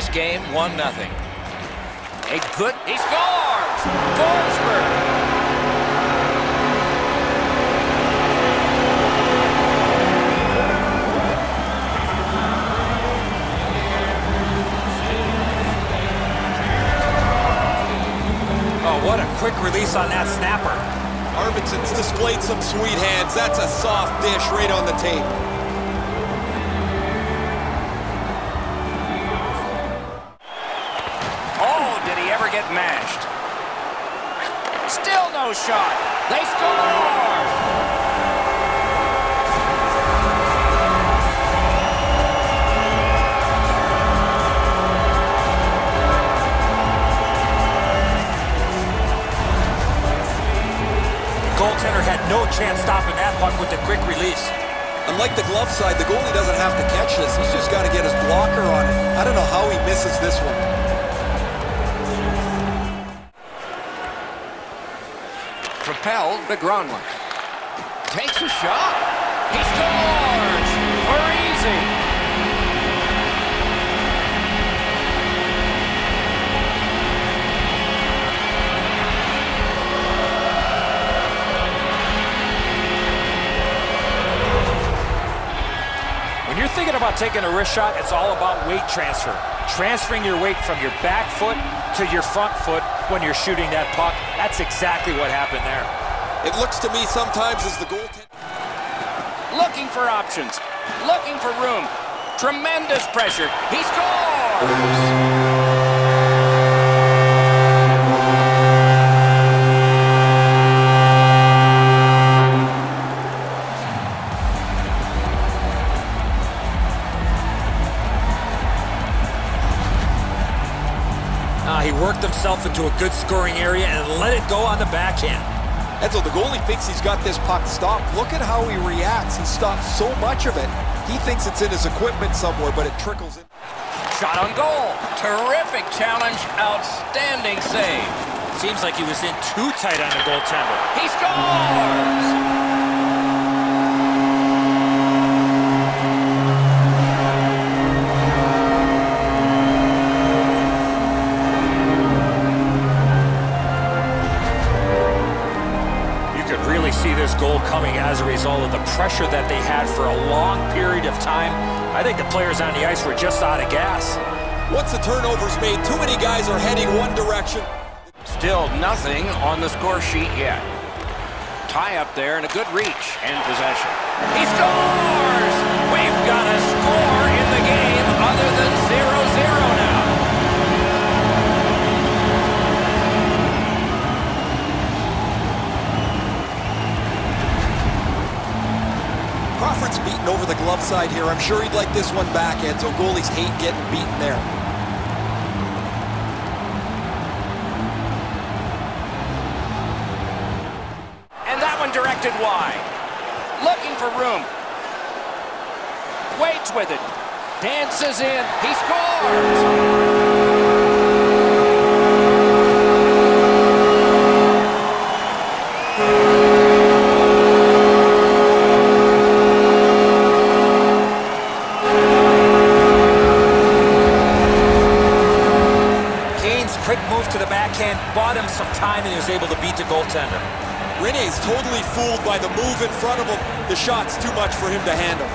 this game 1-0. A good... He scores! Forsberg! Oh, what a quick release on that snapper. Arvidsson's displayed some sweet hands. That's a soft dish right on the tape. Oh, did he ever get mashed? Still no shot. They score! Goaltender had no chance stopping that puck with the quick release. Unlike the glove side, the goalie doesn't have to catch this. He's just got to get his blocker on it. I don't know how he misses this one. Propelled to Gronlund. Takes a shot. He scores! For easy. When you're thinking about taking a wrist shot, it's all about weight transfer. Transferring your weight from your back foot to your front foot when you're shooting that puck. That's exactly what happened there. It looks to me sometimes as the goaltender... Looking for options. Looking for room. Tremendous pressure. He scores! He worked himself into a good scoring area and let it go on the backhand. Enzo, the goalie thinks he's got this puck stopped. Look at how he reacts. He stops so much of it. He thinks it's in his equipment somewhere, but it trickles in. Shot on goal. Terrific challenge. Outstanding save. Seems like he was in too tight on the goaltender. He scores! See this goal coming as a result of the pressure that they had for a long period of time. I think the players on the ice were just out of gas. Once the turnover's made, too many guys are heading one direction. Still nothing on the score sheet yet. Tie up there and a good reach and possession. He scores! We've got a score in the game other than 0-0 now. Crawford's beaten over the glove side here. I'm sure he'd like this one back, Enzo. Goalies hate getting beaten there. And that one directed wide. Looking for room. Waits with it. Dances in. He scores! Quick move to the backhand, bought him some time, and he was able to beat the goaltender. Rene's totally fooled by the move in front of him. The shot's too much for him to handle.